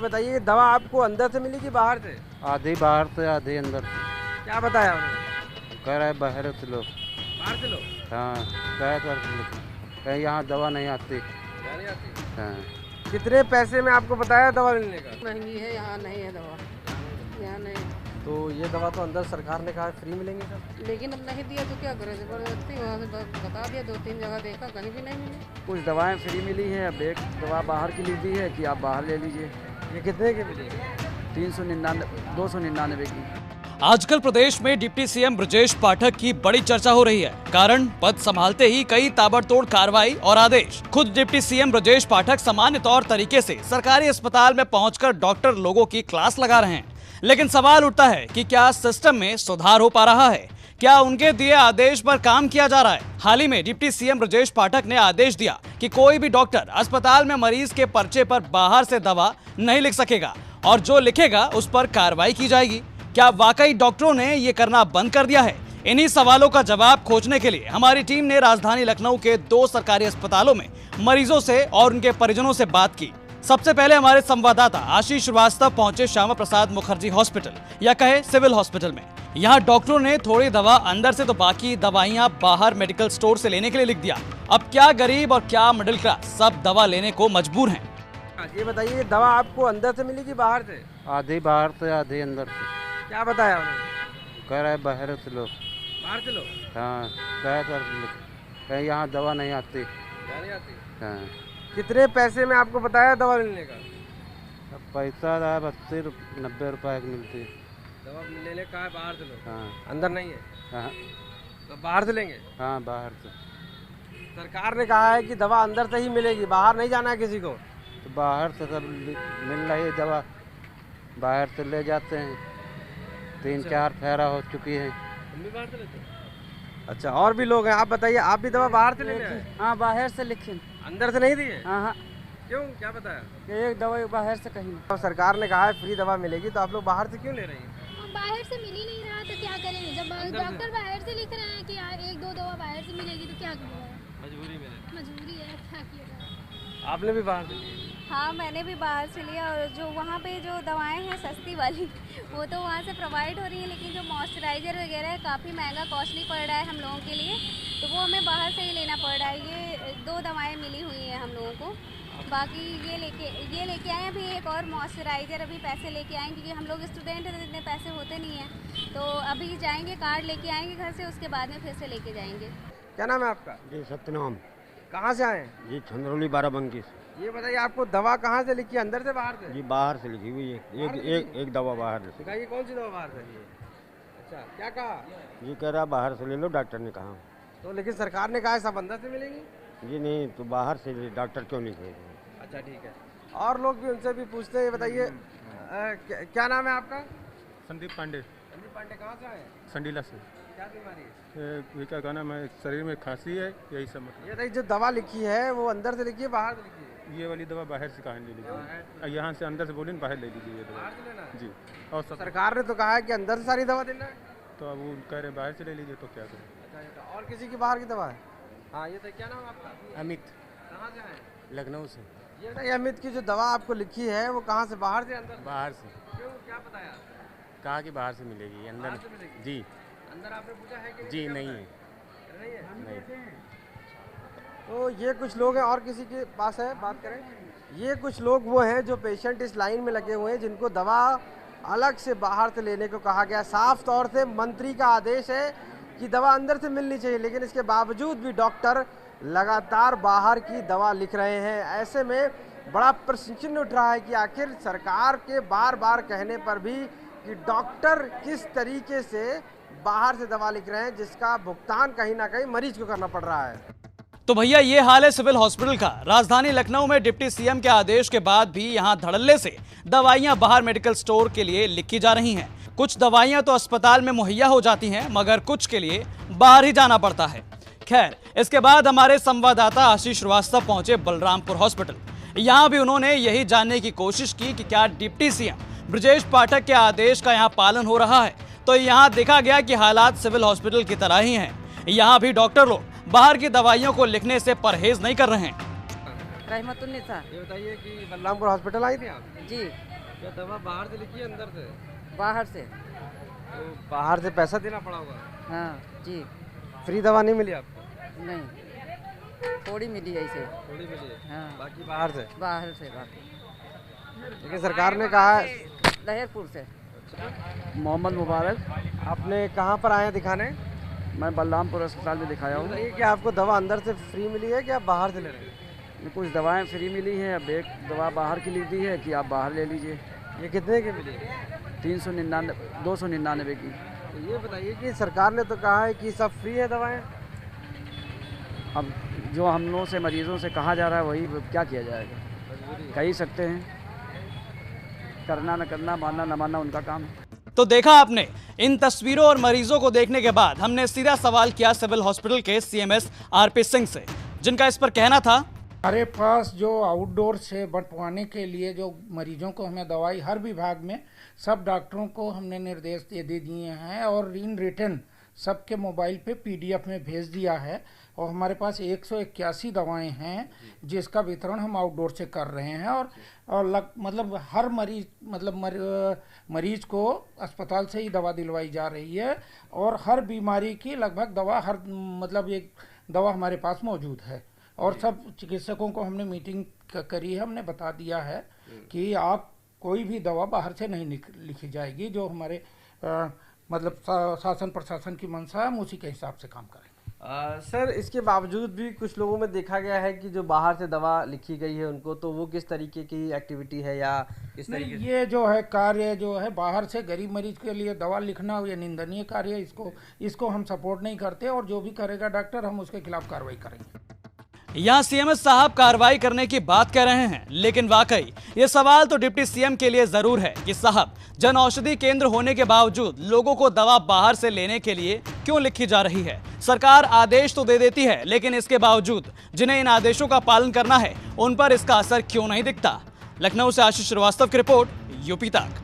बताइए दवा आपको अंदर से मिली कि बाहर से? आधी बाहर से आधी अंदर से। क्या बताया उन्होंने? कह रहा है बाहर से लो। बाहर से लो? हाँ कह यहाँ दवा नहीं आती। नहीं आती? हाँ। कितने पैसे में आपको बताया दवा लेने का? महंगी है, यहाँ नहीं है दवा, यहाँ नहीं। तो ये दवा तो अंदर सरकार ने कहा फ्री मिलेंगे सर, लेकिन अब नहीं दिया तो क्या करें, जबरदस्ती वहाँ से बता दिया, 2-3 जगह देखा, कहीं भी नहीं मिली। कुछ दवाएं फ्री मिली हैं, अब एक दवा बाहर की लिख दी है कि आप बाहर ले लीजिए। ये कितने की मिली? 299 की। आजकल प्रदेश में डिप्टी सीएम ब्रजेश पाठक की बड़ी चर्चा हो रही है। कारण पद संभालते ही कई ताबड़तोड़ कार्रवाई और आदेश। खुद डिप्टी सीएम ब्रजेश पाठक सामान्य तौर तरीके से सरकारी अस्पताल में पहुंचकर डॉक्टर लोगों की क्लास लगा रहे हैं। लेकिन सवाल उठता है कि क्या सिस्टम में सुधार हो पा रहा है? क्या उनके दिए आदेश पर काम किया जा रहा है? हाल ही में डिप्टी सीएम ब्रजेश पाठक ने आदेश दिया कि कोई भी डॉक्टर अस्पताल में मरीज के पर्चे पर बाहर से दवा नहीं लिख सकेगा और जो लिखेगा उस पर कार्रवाई की जाएगी। क्या वाकई डॉक्टरों ने ये करना बंद कर दिया है? इन्हीं सवालों का जवाब खोजने के लिए हमारी टीम ने राजधानी लखनऊ के 2 सरकारी अस्पतालों में मरीजों से और उनके परिजनों से बात की। सबसे पहले हमारे संवाददाता आशीष श्रीवास्तव पहुंचे श्यामा प्रसाद मुखर्जी हॉस्पिटल या कहे सिविल हॉस्पिटल में। यहाँ डॉक्टरों ने थोड़ी दवा अंदर से तो बाकी दवाइयाँ बाहर मेडिकल स्टोर से लेने के लिए लिख दिया। अब क्या गरीब और क्या मिडिल क्लास सब दवा लेने को मजबूर हैं। ये बताइए दवा आपको अंदर से मिली कि बाहर से? आधी बाहर से आधी अंदर से। क्या बताया उन्होंने? कह रहा है बाहर से लो। बाहर से लो? हाँ कह यहाँ दवा नहीं आती। नहीं आती? हाँ। कितने पैसे में आपको बताया दवा लेने का? अब पैसा 80-90 रुपए की मिलती है। दवा लेने का है बाहर से लो? हाँ। अंदर नहीं है? हाँ। तो बाहर से लेंगे? हाँ बाहर से। सरकार ने कहा है कि दवा अंदर से ही मिलेगी, बाहर नहीं जाना है किसी को। तो बाहर से सब मिल रही है दवा, बाहर से ले जाते हैं। 3-4 फेरा हो चुकी है। हम भी बाहर से लेते हैं? अच्छा, और भी लोग हैं, आप बताइए आप भी दवा बाहर से लेते हैं? हाँ बाहर से लिखे। अंदर से नहीं दिए? हाँ हाँ, क्यों, क्या बताया? एक दवा बाहर से कहीं। तो सरकार ने कहा है फ्री दवा मिलेगी, तो आप लोग बाहर से क्यों ले रही हैं? बाहर से मिल ही नहीं रहा तो क्या करें, जब डॉक्टर बाहर से लिख रहे हैं कि 1-2 दवा बाहर से मिलेगी तो क्या करें? मजबूरी में मजबूरी है, क्या किया जाए। आपने भी बाहर से ली? हाँ मैंने भी बाहर से लिया, और जो वहाँ पे जो दवाएं हैं सस्ती वाली वो तो वहाँ से प्रोवाइड हो रही है, लेकिन जो मॉइस्चराइज़र वगैरह है काफ़ी महंगा कॉस्टली पड़ रहा है हम लोगों के लिए, तो वो हमें बाहर से ही लेना पड़ रहा है। ये 2 दवाएं मिली हुई हैं हम लोगों को, बाकी ये लेके आए। अभी एक और मॉइस्चराइज़र अभी पैसे लेके आएँ, क्योंकि हम लोग स्टूडेंट हैं तो इतने पैसे होते नहीं हैं, तो अभी जाएंगे कार्ड लेके आएंगे घर से, उसके बाद में फिर से लेके जाएंगे। क्या नाम है आपका? जी सत्यनाम। कहाँ से आए? जी चंद्रौली बाराबंकी से। ये बताइए आपको दवा कहाँ से लिखी है, अंदर से बाहर से? जी बाहर से लिखी हुई है, एक दवा बाहर से। दिखाइए कौन सी दवा बाहर से? अच्छा, क्या कहा? जी कह रहा बाहर से ले लो, डॉक्टर ने कहा। तो लेकिन सरकार ने कहा है सब अंदर से मिलेंगी। जी नहीं, तो बाहर से डॉक्टर क्यों लिखेगा? अच्छा ठीक है, और लोग भी उनसे भी पूछते हैं। बताइए क्या नाम है आपका? संदीप पांडे। संदीप पांडे, कहाँ से आए? संडीला से। क्या बीमारी है? ये क्या कहना, मैं शरीर में खांसी है, यही सब मतलब। ये बताइए जो दवा लिखी है वो अंदर से लिखी है बाहर से लिखी है? ये वाली दवा बाहर से कहाँ ले लीजिए, यहाँ से अंदर से बोले बाहर ले लीजिए ये दवा। बाहर से लेना है? जी। और सरकार ने तो कहा है कि अंदर से सारी दवा देना है, तो अब वो कह रहे बाहर से ले लीजिए, तो क्या करें। अच्छा, और किसी की बाहर की दवा है? हाँ, ये तो क्या नाम है आपका? अमित, कहाँ से आए? लखनऊ से। ये बताइए अमित की जो दवा आपको लिखी है वो कहाँ से, बाहर से अंदर? बाहर से। क्यों, क्या बताया? कहा कि बाहर से मिलेगी, अंदर बाहर से मिलेगी? जी। अंदर आपने पूछा है कि जी नहीं है। नहीं है? नहीं। तो ये कुछ लोग हैं, और किसी के पास है, बात करें। ये कुछ लोग वो हैं जो पेशेंट इस लाइन में लगे हुए हैं जिनको दवा अलग से बाहर से लेने को कहा गया। साफ तौर से मंत्री का आदेश है कि दवा अंदर से मिलनी चाहिए, लेकिन इसके बावजूद भी डॉक्टर लगातार बाहर की दवा लिख रहे हैं। ऐसे में बड़ा प्रश्न चिन्ह उठ रहा है कि आखिर सरकार के बार बार कहने पर भी कि डॉक्टर किस तरीके से बाहर से दवा लिख रहे हैं, जिसका भुगतान कहीं ना कहीं मरीज को करना पड़ रहा है। तो भैया ये हाल है सिविल हॉस्पिटल का। राजधानी लखनऊ में डिप्टी सीएम के आदेश के बाद भी यहाँ धड़ल्ले से दवाइयां बाहर मेडिकल स्टोर के लिए लिखी जा रही हैं। कुछ दवाइयां तो अस्पताल में मुहैया हो जाती हैं, मगर कुछ के लिए बाहर ही जाना पड़ता है। खैर, इसके बाद हमारे संवाददाता आशीष श्रीवास्तव पहुंचे बलरामपुर हॉस्पिटल। यहाँ भी उन्होंने यही जानने की कोशिश की कि क्या डिप्टी सीएम ब्रजेश पाठक के आदेश का यहाँ पालन हो रहा है। तो यहाँ देखा गया कि हालात सिविल हॉस्पिटल की तरह ही हैं। यहाँ भी डॉक्टर लोग बाहर की दवाइयों को लिखने से परहेज नहीं कर रहे हैं। रहमतुन्निसा। ये बताइए कि बलरामपुर हॉस्पिटल आई थी आप? जी, क्या दवा बाहर से लिखी है अंदर से? बाहर से। तो बाहर से पैसा देना पड़ा होगा? हाँ जी। फ्री दवा नहीं मिली आपको? नहीं, थोड़ी मिली ऐसे। थोड़ी मिली है, हाँ, बाकी बाहर से? बाहर से बाकी। लेकिन सरकार ने कहा है। लहरपुर से। मोहम्मद मुबारक। आपने कहाँ पर आए हैं दिखाने? मैं बलरामपुर अस्पताल में दिखाया हूँ। बताइए कि आपको दवा अंदर से फ्री मिली है कि आप बाहर से ले रहे हैं? कुछ दवाएं फ्री मिली हैं, अब एक दवा बाहर की लिख दी है कि आप बाहर ले लीजिए। ये कितने की मिली है? 299 की। तो ये बताइए कि सरकार ने तो कहा है कि सब फ्री है दवाएं। अब जो हम लोगों से मरीजों से कहा जा रहा है वही क्या किया जाएगा, कह ही सकते हैं। करना न करना, मानना न मानना उनका काम है। तो देखा आपने, इन तस्वीरों और मरीजों को देखने के बाद हमने सीधा सवाल किया सिविल हॉस्पिटल के सीएमएस आरपी सिंह से, जिनका इस पर कहना था। हमारे पास जो आउटडोर से बंटवाने के लिए जो मरीजों को हमें दवाई, हर विभाग में सब डॉक्टरों को हमने निर्देश दे दिए हैं और इन रिटर्न सबके मोबाइल पे पीडीएफ में भेज दिया है। और हमारे पास 181 दवाएं हैं जिसका वितरण हम आउटडोर से कर रहे हैं। और मतलब हर मरीज को अस्पताल से ही दवा दिलवाई जा रही है और हर बीमारी की लगभग दवा एक दवा हमारे पास मौजूद है। और सब चिकित्सकों को हमने मीटिंग करी है, हमने बता दिया है कि आप कोई भी दवा बाहर से नहीं लिखी जाएगी। जो हमारे शासन प्रशासन की मंशा है, हम उसी के हिसाब से काम करेंगे। सर, इसके बावजूद भी कुछ लोगों में देखा गया है कि जो बाहर से दवा लिखी गई है उनको, तो वो किस तरीके की एक्टिविटी है या इस तरीके से? ये जो है कार्य जो है बाहर से गरीब मरीज के लिए दवा लिखना, ये निंदनीय कार्य है। इसको हम सपोर्ट नहीं करते और जो भी करेगा डॉक्टर, हम उसके खिलाफ कार्रवाई करेंगे। यहाँ सीएमएस साहब कार्रवाई करने की बात कर रहे हैं, लेकिन वाकई ये सवाल तो डिप्टी सीएम के लिए जरूर है कि साहब, जन औषधि केंद्र होने के बावजूद लोगों को दवा बाहर से लेने के लिए क्यों लिखी जा रही है? सरकार आदेश तो दे देती है, लेकिन इसके बावजूद जिन्हें इन आदेशों का पालन करना है, उन पर इसका असर क्यों नहीं दिखता? लखनऊ से आशीष श्रीवास्तव की रिपोर्ट, यूपी तक।